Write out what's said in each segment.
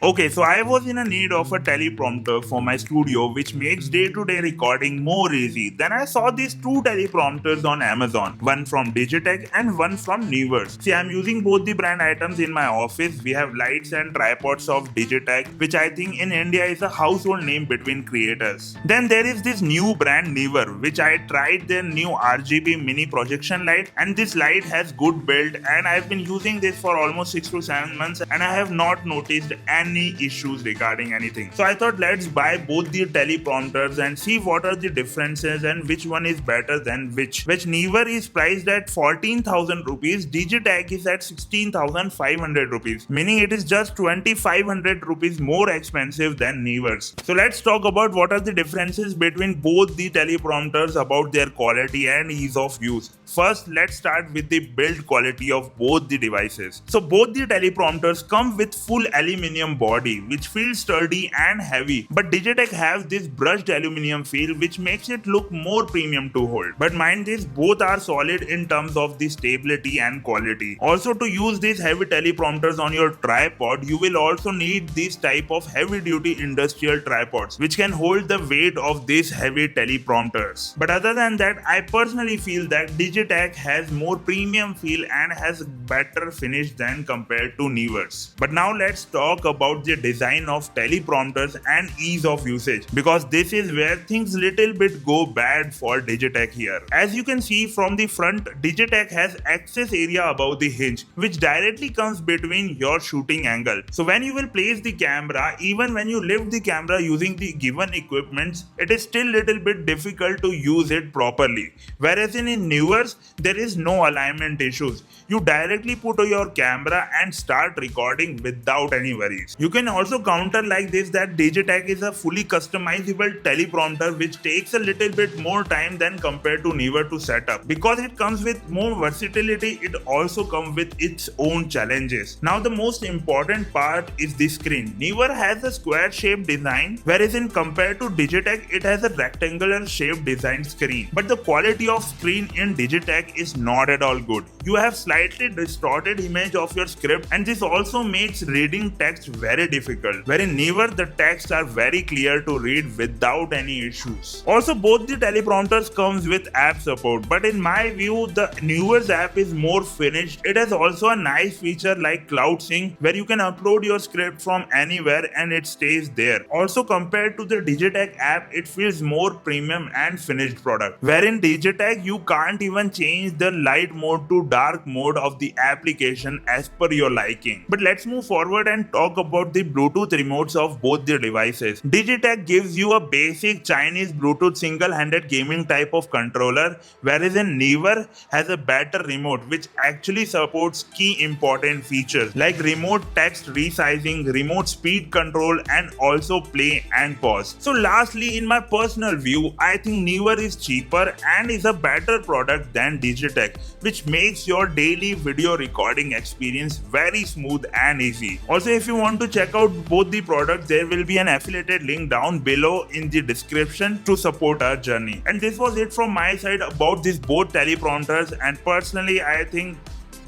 Okay, so I was in a need of a teleprompter for my studio which makes day-to-day recording more easy. Then I saw these two teleprompters on Amazon, one from Digitek and one from Neewer. See, I'm using both the brand items in my office. We have lights and tripods of Digitek, which I think in India is a household name between creators. Then there is this new brand Neewer, which I tried their new RGB mini projection light, and this light has good build and I've been using this for almost 6 to 7 months and I have not noticed any issues regarding anything. So I thought let's buy both the teleprompters and see what are the differences and which one is better than which. Which Neewer is priced at 14,000 rupees, Digitek is at 16,500 rupees, meaning it is just 2,500 rupees more expensive than Neewer's. So let's talk about what are the differences between both the teleprompters, about their quality and ease of use. First, let's start with the build quality of both the devices. So both the teleprompters come with full aluminium body which feels sturdy and heavy, but Digitek has this brushed aluminium feel which makes it look more premium to hold. But mind this, both are solid in terms of the stability and quality. Also, to use these heavy teleprompters on your tripod, you will also need this type of heavy duty industrial tripods which can hold the weight of these heavy teleprompters. But other than that, I personally feel that Digitek has more premium feel and has better finish than compared to Neewer's. But now let's talk about the design of teleprompters and ease of usage, because this is where things little bit go bad for Digitek here. As you can see from the front, Digitek has access area above the hinge which directly comes between your shooting angle. So when you will place the camera, even when you lift the camera using the given equipments, it is still little bit difficult to use it properly. Whereas in Neewer's, there is no alignment issues. You directly put your camera and start recording without any worries. You can also counter like this that Digitek is a fully customizable teleprompter which takes a little bit more time than compared to Neewer to set up. Because it comes with more versatility, it also comes with its own challenges. Now the most important part is the screen. Neewer has a square shaped design, whereas in compared to Digitek, it has a rectangular shaped design screen. But the quality of screen in Digitek is not at all good. You have slightly distorted image of your script, and this also makes reading text very difficult, wherein Neewer the texts are very clear to read without any issues. Also, both the teleprompters comes with app support, but in my view the Neewer's app is more finished. It has also a nice feature like cloud sync where you can upload your script from anywhere and it stays there. Also, compared to the Digitek app, it feels more premium and finished product, wherein Digitek you can't even change the light mode to dark mode of the application as per your liking. But let's move forward and talk about the Bluetooth remotes of both the devices. Digitek gives you a basic Chinese Bluetooth single-handed gaming type of controller, whereas in Neewer has a better remote which actually supports key important features like remote text resizing, remote speed control, and also play and pause. So lastly, in my personal view, I think Neewer is cheaper and is a better product than Digitek, which makes your daily video recording experience very smooth and easy. Also, if you want to check out both the products, there will be an affiliated link down below in the description to support our journey. And this was it from my side about these both teleprompters, and personally I think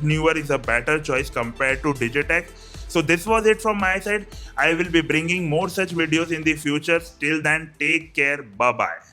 Neewer is a better choice compared to Digitek. So this was it from my side. I will be bringing more such videos in the future. Till then, take care. Bye bye.